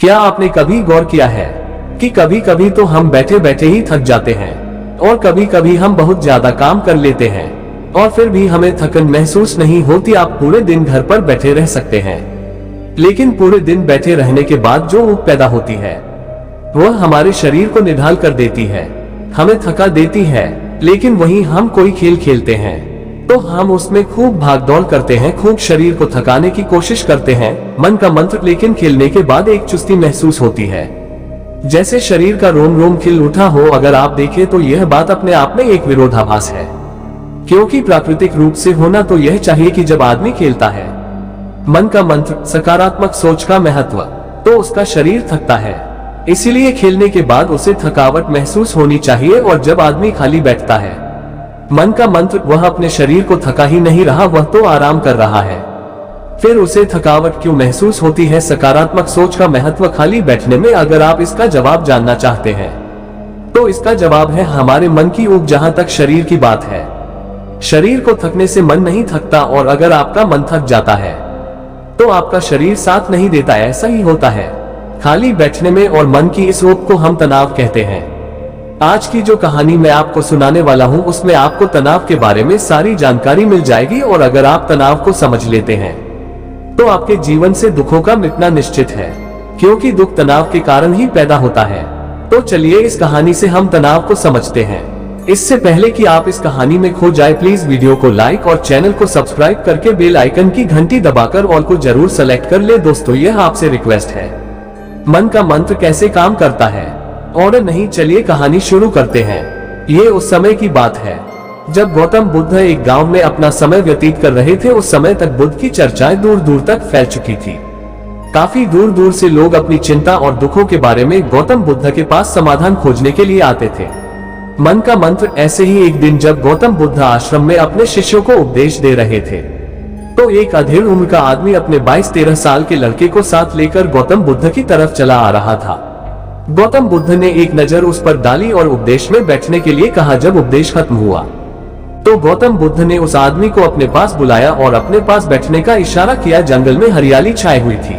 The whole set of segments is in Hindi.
क्या आपने कभी गौर किया है कि कभी कभी तो हम बैठे बैठे ही थक जाते हैं और कभी कभी हम बहुत ज्यादा काम कर लेते हैं और फिर भी हमें थकन महसूस नहीं होती। आप पूरे दिन घर पर बैठे रह सकते हैं, लेकिन पूरे दिन बैठे रहने के बाद जो ऊब पैदा होती है वह हमारे शरीर को निढाल कर देती है, हमें थका देती है। लेकिन वहीं हम कोई खेल खेलते हैं तो हम उसमें खूब भाग दौड़ करते हैं, खूब शरीर को थकाने की कोशिश करते हैं, मन का मंत्र। लेकिन खेलने के बाद एक चुस्ती महसूस होती है, जैसे शरीर का रोम रोम खिल उठा हो। अगर आप देखें तो यह बात अपने आप में एक विरोधाभास है, क्योंकि प्राकृतिक रूप से होना तो यह चाहिए कि जब आदमी खेलता है मन का मंत्र, सकारात्मक सोच का महत्व, तो उसका शरीर थकता है। इसीलिए खेलने के बाद उसे थकावट महसूस होनी चाहिए। और जब आदमी खाली बैठता है मन का मंत्र, वह अपने शरीर को थका ही नहीं रहा, वह तो आराम कर रहा है। फिर उसे थकावट क्यों महसूस होती है? सकारात्मक सोच का महत्व खाली बैठने में। अगर आप इसका जवाब जानना चाहते हैं तो इसका जवाब है हमारे मन की ऊब। जहां तक शरीर की बात है, शरीर को थकने से मन नहीं थकता, और अगर आपका मन थक जाता है तो आपका शरीर साथ नहीं देता। ऐसा ही होता है खाली बैठने में, और मन की इस ऊब को हम तनाव कहते हैं। आज की जो कहानी मैं आपको सुनाने वाला हूं उसमें आपको तनाव के बारे में सारी जानकारी मिल जाएगी, और अगर आप तनाव को समझ लेते हैं तो आपके जीवन से दुखों का मिटना निश्चित है, क्योंकि दुख तनाव के कारण ही पैदा होता है। तो चलिए इस कहानी से हम तनाव को समझते हैं। इससे पहले कि आप इस कहानी में खो जाए, प्लीज वीडियो को लाइक और चैनल को सब्सक्राइब करके बेल आइकन की घंटी दबाकर ऑल को जरूर सेलेक्ट कर ले। दोस्तों, यह आपसे रिक्वेस्ट है। मन का मंत्र कैसे काम करता है? और नहीं, चलिए कहानी शुरू करते हैं। ये उस समय की बात है जब गौतम बुद्ध एक गांव में अपना समय व्यतीत कर रहे थे। उस समय तक बुद्ध की चर्चाएं दूर दूर तक फैल चुकी थी। काफी दूर दूर से लोग अपनी चिंता और दुखों के बारे में गौतम बुद्ध के पास समाधान खोजने के लिए आते थे। मन का मंत्र। ऐसे ही एक दिन जब गौतम बुद्ध आश्रम में अपने शिष्यों को उपदेश दे रहे थे तो एक अधेड़ उम्र का आदमी अपने 22-13 साल के लड़के को साथ लेकर गौतम बुद्ध की तरफ चला आ रहा था। गौतम बुद्ध ने एक नजर उस पर डाली और उपदेश में बैठने के लिए कहा। जब उपदेश खत्म हुआ तो गौतम बुद्ध ने उस आदमी को अपने पास बुलाया और अपने पास बैठने का इशारा किया। जंगल में हरियाली छाई हुई थी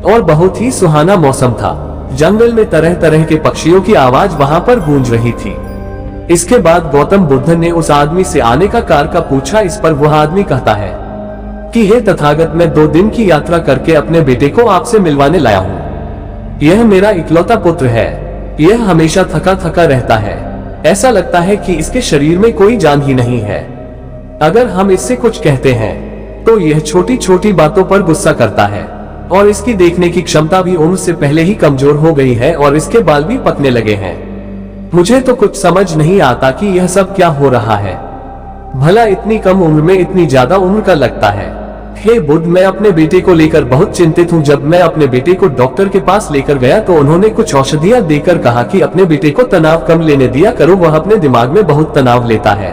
और बहुत ही सुहाना मौसम था। जंगल में तरह तरह के पक्षियों की आवाज वहां पर गूंज रही थी। इसके बाद गौतम बुद्ध ने उस आदमी से आने का कारण पूछा। इस पर वह आदमी कहता है कि हे तथागत, मैं 2 दिन की यात्रा करके अपने बेटे को आपसे मिलवाने लाया हूँ। यह मेरा इकलौता पुत्र है। यह हमेशा थका थका रहता है, ऐसा लगता है कि इसके शरीर में कोई जान ही नहीं है। अगर हम इससे कुछ कहते हैं तो यह छोटी छोटी बातों पर गुस्सा करता है, और इसकी देखने की क्षमता भी उम्र से पहले ही कमजोर हो गई है और इसके बाल भी पकने लगे हैं। मुझे तो कुछ समझ नहीं आता कि यह सब क्या हो रहा है। भला इतनी कम उम्र में इतनी ज्यादा उम्र का लगता है। हे बुद्ध, मैं अपने बेटे को लेकर बहुत चिंतित हूँ। जब मैं अपने बेटे को डॉक्टर के पास लेकर गया तो उन्होंने कुछ औषधियाँ देकर कहा कि अपने बेटे को तनाव कम लेने दिया करो, वह अपने दिमाग में बहुत तनाव लेता है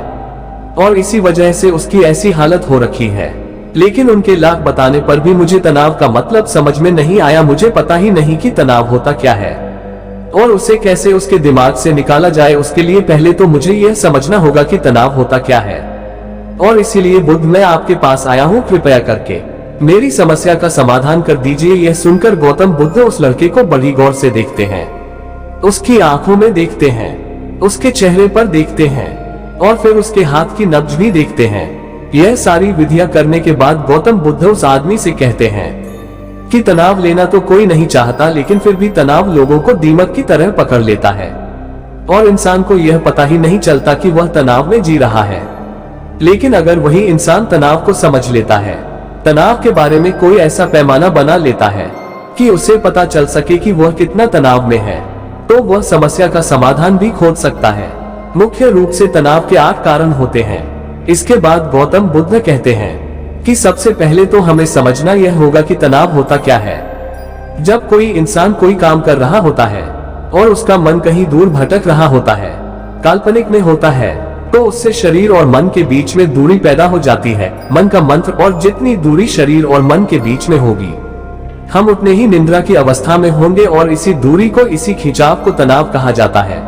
और इसी वजह से उसकी ऐसी हालत हो रखी है। लेकिन उनके लाख बताने पर भी मुझे तनाव का मतलब समझ में नहीं आया। मुझे पता ही नहीं कि तनाव होता क्या है और उसे कैसे उसके दिमाग से निकाला जाए। उसके लिए पहले तो मुझे यह समझना होगा कि तनाव होता क्या है, और इसीलिए बुद्ध, मैं आपके पास आया हूँ। कृपया करके मेरी समस्या का समाधान कर दीजिए। यह सुनकर गौतम बुद्ध उस लड़के को बड़ी गौर से देखते हैं, उसकी आंखों में देखते हैं, उसके चेहरे पर देखते हैं और फिर उसके हाथ की नब्ज भी देखते हैं। यह सारी विधियां करने के बाद गौतम बुद्ध उस आदमी से कहते हैं कि तनाव लेना तो कोई नहीं चाहता, लेकिन फिर भी तनाव लोगों को दीमक की तरह पकड़ लेता है और इंसान को यह पता ही नहीं चलता कि वह तनाव में जी रहा है। लेकिन अगर वही इंसान तनाव को समझ लेता है, तनाव के बारे में कोई ऐसा पैमाना बना लेता है कि उसे पता चल सके कि वह कितना तनाव में है, तो वह समस्या का समाधान भी खोज सकता है। मुख्य रूप से तनाव के 8 कारण होते हैं। इसके बाद गौतम बुद्ध कहते हैं कि सबसे पहले तो हमें समझना यह होगा कि तनाव होता क्या है। जब कोई इंसान कोई काम कर रहा होता है और उसका मन कहीं दूर भटक रहा होता है, काल्पनिक में होता है, तो उससे शरीर और मन के बीच में दूरी पैदा हो जाती है। मन का मंत्र। और जितनी दूरी शरीर और मन के बीच में होगी, हम उतने ही निद्रा की अवस्था में होंगे, और इसी दूरी को, इसी खिंचाव को तनाव कहा जाता है।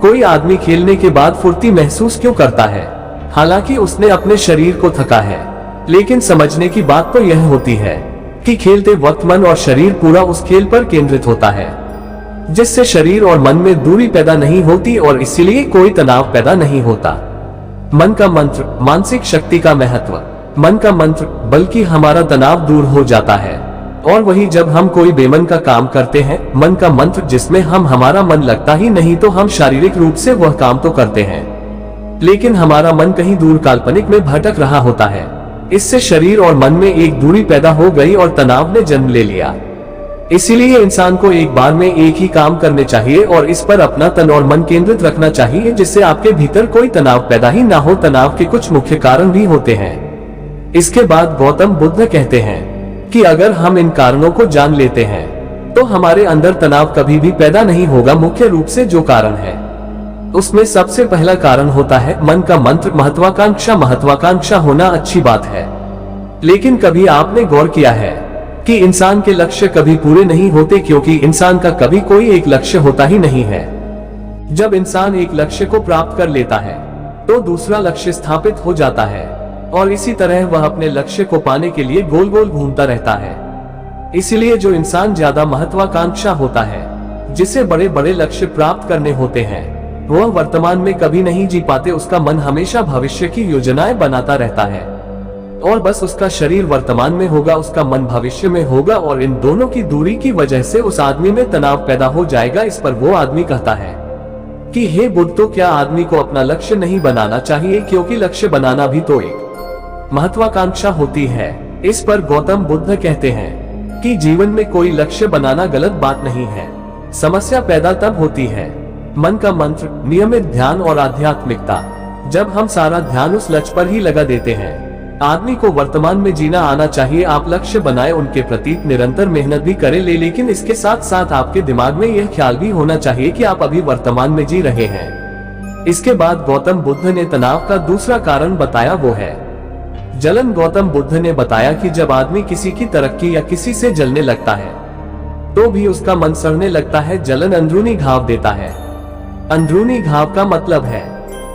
कोई आदमी खेलने के बाद फुर्ती महसूस क्यों करता है? हालांकि उसने अपने शरीर को थका है, लेकिन समझने की बात तो यह होती है कि खेलते वक्त मन और शरीर पूरा उस खेल पर केंद्रित होता है, जिससे शरीर और मन में दूरी पैदा नहीं होती और इसीलिए कोई तनाव पैदा नहीं होता। मन का मंत्र, मानसिक शक्ति का महत्व। मन का मंत्र बल्कि हमारा तनाव दूर हो जाता है, और वही जब हम कोई बेमन का काम करते हैं, मन का मंत्र जिसमें हमारा मन लगता ही नहीं तो हम शारीरिक रूप से वह काम तो करते हैं, लेकिन हमारा मन कहीं दूर काल्पनिक में भटक रहा होता है। इससे शरीर और मन में एक दूरी पैदा हो गई और तनाव ने जन्म ले लिया। इसीलिए इंसान को एक बार में एक ही काम करने चाहिए और इस पर अपना तन और मन केंद्रित रखना चाहिए, जिससे आपके भीतर कोई तनाव पैदा ही ना हो। तनाव के कुछ मुख्य कारण भी होते हैं। इसके बाद गौतम बुद्ध कहते हैं कि अगर हम इन कारणों को जान लेते हैं तो हमारे अंदर तनाव कभी भी पैदा नहीं होगा। मुख्य रूप से जो कारण है उसमें सबसे पहला कारण होता है मन का मंत्र, महत्वाकांक्षा। महत्वाकांक्षा होना अच्छी बात है, लेकिन कभी आपने गौर किया है कि इंसान के लक्ष्य कभी पूरे नहीं होते, क्योंकि इंसान का कभी कोई एक लक्ष्य होता ही नहीं है। जब इंसान एक लक्ष्य को प्राप्त कर लेता है तो दूसरा लक्ष्य स्थापित हो जाता है, और इसी तरह वह अपने लक्ष्य को पाने के लिए गोल गोल घूमता रहता है। इसलिए जो इंसान ज्यादा महत्वाकांक्षा होता है, जिसे बड़े बड़े लक्ष्य प्राप्त करने होते हैं, वह वर्तमान में कभी नहीं जी पाते। उसका मन हमेशा भविष्य की योजनाएं बनाता रहता है, और बस उसका शरीर वर्तमान में होगा, उसका मन भविष्य में होगा, और इन दोनों की दूरी की वजह से उस आदमी में तनाव पैदा हो जाएगा। इस पर वो आदमी कहता है कि हे बुद्ध, तो क्या आदमी को अपना लक्ष्य नहीं बनाना चाहिए, क्योंकि लक्ष्य बनाना भी तो एक महत्वाकांक्षा होती है। इस पर गौतम बुद्ध कहते हैं कि जीवन में कोई लक्ष्य बनाना गलत बात नहीं है, समस्या पैदा तब होती है। मन का मंत्र, नियमित ध्यान और आध्यात्मिकता। जब हम सारा ध्यान उस लक्ष्य पर ही लगा देते हैं, आदमी को वर्तमान में जीना आना चाहिए। आप लक्ष्य बनाए, उनके प्रति निरंतर मेहनत भी करें, लेकिन इसके साथ साथ आपके दिमाग में यह ख्याल भी होना चाहिए कि आप अभी वर्तमान में जी रहे हैं। इसके बाद गौतम बुद्ध ने तनाव का दूसरा कारण बताया, वो है जलन। गौतम बुद्ध ने बताया कि जब आदमी किसी की तरक्की या किसी से जलने लगता है तो भी उसका मन सड़ने लगता है। जलन अंदरूनी घाव देता है। अंदरूनी घाव का मतलब है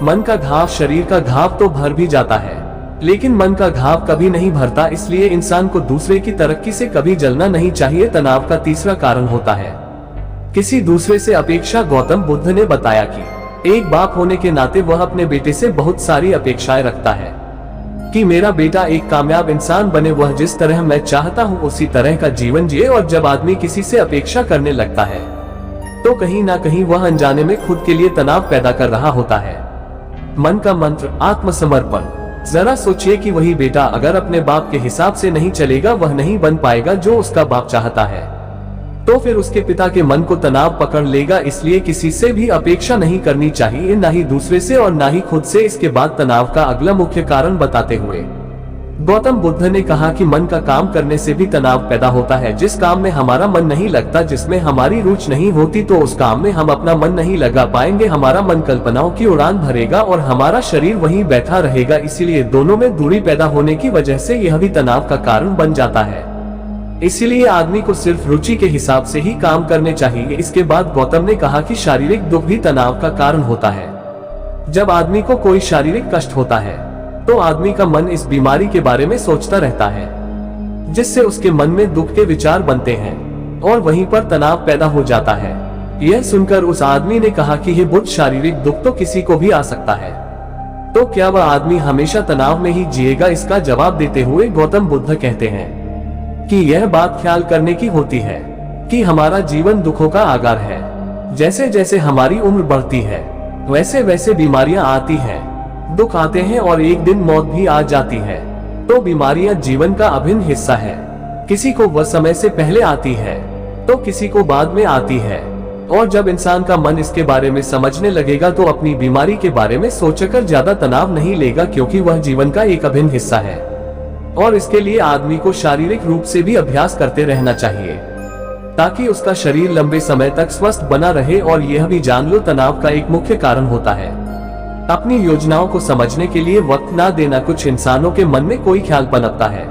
मन का घाव। शरीर का घाव तो भर भी जाता है, लेकिन मन का घाव कभी नहीं भरता। इसलिए इंसान को दूसरे की तरक्की से कभी जलना नहीं चाहिए। तनाव का तीसरा कारण होता है किसी दूसरे से अपेक्षा। गौतम बुद्ध ने बताया कि एक बाप होने के नाते वह अपने बेटे से बहुत सारी अपेक्षाएं रखता है कि मेरा बेटा एक कामयाब इंसान बने, वह जिस तरह मैं चाहता हूँ उसी तरह का जीवन जिए। और जब आदमी किसी से अपेक्षा करने लगता है तो कहीं ना कहीं वह अनजाने में खुद के लिए तनाव पैदा कर रहा होता है। मन का मंत्र, आत्मसमर्पण। जरा सोचिए कि वही बेटा अगर अपने बाप के हिसाब से नहीं चलेगा, वह नहीं बन पाएगा जो उसका बाप चाहता है, तो फिर उसके पिता के मन को तनाव पकड़ लेगा। इसलिए किसी से भी अपेक्षा नहीं करनी चाहिए, ना ही दूसरे से और ना ही खुद से। इसके बाद तनाव का अगला मुख्य कारण बताते हुए गौतम बुद्ध ने कहा कि मन का काम करने से भी तनाव पैदा होता है। जिस काम में हमारा मन नहीं लगता, जिसमें हमारी रुचि नहीं होती, तो उस काम में हम अपना मन नहीं लगा पाएंगे। हमारा मन कल्पनाओं की उड़ान भरेगा और हमारा शरीर वहीं बैठा रहेगा। इसीलिए दोनों में दूरी पैदा होने की वजह से यह भी तनाव का कारण बन जाता है। इसीलिए आदमी को सिर्फ रुचि के हिसाब से ही काम करने चाहिए। इसके बाद गौतम ने कहा कि शारीरिक दुख भी तनाव का कारण होता है। जब आदमी को कोई शारीरिक कष्ट होता है तो आदमी का मन इस बीमारी के बारे में सोचता रहता है, जिससे उसके मन में दुख के विचार बनते हैं और वहीं पर तनाव पैदा हो जाता है। यह सुनकर उस आदमी ने कहा कि हे बुद्ध, शारीरिक दुख तो किसी को भी आ सकता है, तो क्या वह आदमी हमेशा तनाव में ही जिएगा? इसका जवाब देते हुए गौतम बुद्ध कहते हैं कि यह बात ख्याल करने की होती है कि हमारा जीवन दुखों का आगार है। जैसे जैसे हमारी उम्र बढ़ती है वैसे वैसे बीमारियां आती हैं, दुख आते हैं और एक दिन मौत भी आ जाती है। तो बीमारियां जीवन का अभिन्न हिस्सा है। किसी को वह समय से पहले आती है तो किसी को बाद में आती है। और जब इंसान का मन इसके बारे में समझने लगेगा तो अपनी बीमारी के बारे में सोचकर ज्यादा तनाव नहीं लेगा, क्योंकि वह जीवन का एक अभिन्न हिस्सा है। और इसके लिए आदमी को शारीरिक रूप से भी अभ्यास करते रहना चाहिए ताकि उसका शरीर लंबे समय तक स्वस्थ बना रहे। और यह भी जान लो, तनाव का एक मुख्य कारण होता है अपनी योजनाओं को समझने के लिए वक्त ना देना। कुछ इंसानों के मन में कोई ख्याल पनपता है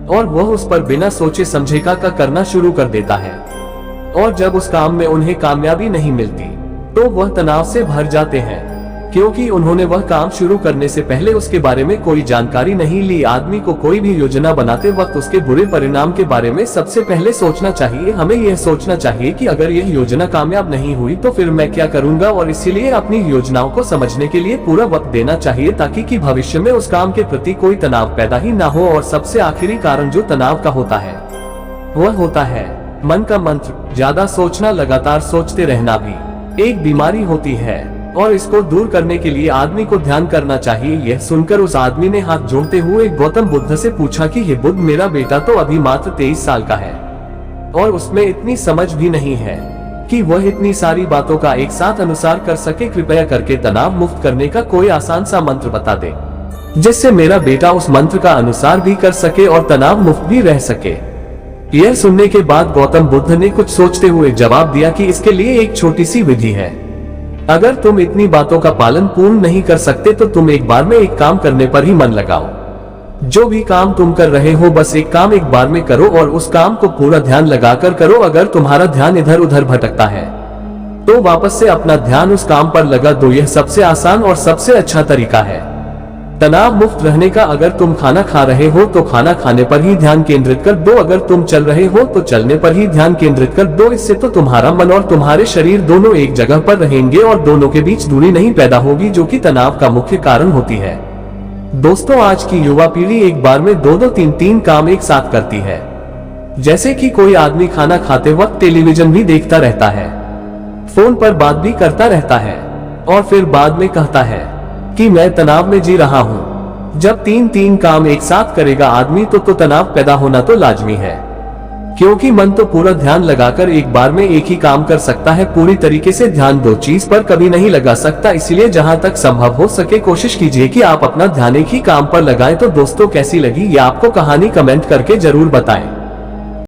और वह उस पर बिना सोचे समझे का करना शुरू कर देता है, और जब उस काम में उन्हें कामयाबी नहीं मिलती तो वह तनाव से भर जाते हैं। क्योंकि उन्होंने वह काम शुरू करने से पहले उसके बारे में कोई जानकारी नहीं ली। आदमी को कोई भी योजना बनाते वक्त उसके बुरे परिणाम के बारे में सबसे पहले सोचना चाहिए। हमें यह सोचना चाहिए कि अगर यह योजना कामयाब नहीं हुई तो फिर मैं क्या करूंगा, और इसीलिए अपनी योजनाओं को समझने के लिए पूरा वक्त देना चाहिए ताकि कि भविष्य में उस काम के प्रति कोई तनाव पैदा ही ना हो। और सबसे आखिरी कारण जो तनाव का होता है वह होता है मन का मंत्र। ज्यादा सोचना, लगातार सोचते रहना भी एक बीमारी होती है और इसको दूर करने के लिए आदमी को ध्यान करना चाहिए। यह सुनकर उस आदमी ने हाथ जोड़ते हुए गौतम बुद्ध से पूछा कि हे बुद्ध, मेरा बेटा तो अभी मात्र 23 साल का है और उसमें इतनी समझ भी नहीं है कि वह इतनी सारी बातों का एक साथ अनुसार कर सके। कृपया करके तनाव मुक्त करने का कोई आसान सा मंत्र बता दे जिससे मेरा बेटा उस मंत्र का अनुसार भी कर सके और तनाव मुक्त भी रह सके। यह सुनने के बाद गौतम बुद्ध ने कुछ सोचते हुए जवाब दिया कि इसके लिए एक छोटी सी विधि है। अगर तुम इतनी बातों का पालन पूर्ण नहीं कर सकते तो तुम एक बार में एक काम करने पर ही मन लगाओ। जो भी काम तुम कर रहे हो बस एक काम एक बार में करो और उस काम को पूरा ध्यान लगाकर करो। अगर तुम्हारा ध्यान इधर उधर भटकता है तो वापस से अपना ध्यान उस काम पर लगा दो। यह सबसे आसान और सबसे अच्छा तरीका है तनाव मुक्त रहने का। अगर तुम खाना खा रहे हो तो खाना खाने पर ही ध्यान केंद्रित कर दो। अगर तुम चल रहे हो तो चलने पर ही ध्यान केंद्रित कर दो। इससे तो तुम्हारा मन और तुम्हारे शरीर दोनों एक जगह पर रहेंगे और दोनों के बीच दूरी नहीं पैदा होगी, जो कि तनाव का मुख्य कारण होती है। दोस्तों, आज की युवा पीढ़ी एक बार में दो दो तीन तीन काम एक साथ करती है। जैसे कि कोई आदमी खाना खाते वक्त टेलीविजन भी देखता रहता है, फोन पर बात भी करता रहता है और फिर बाद में कहता है कि मैं तनाव में जी रहा हूं। जब तीन तीन काम एक साथ करेगा आदमी तो तनाव पैदा होना तो लाजमी है, क्योंकि मन तो पूरा ध्यान लगाकर एक बार में एक ही काम कर सकता है। पूरी तरीके से ध्यान दो चीज पर कभी नहीं लगा सकता। इसलिए जहां तक संभव हो सके कोशिश कीजिए कि आप अपना ध्यान एक ही काम पर लगाएं। तो दोस्तों, कैसी लगी ये आपको कहानी कमेंट करके जरूर बताएं।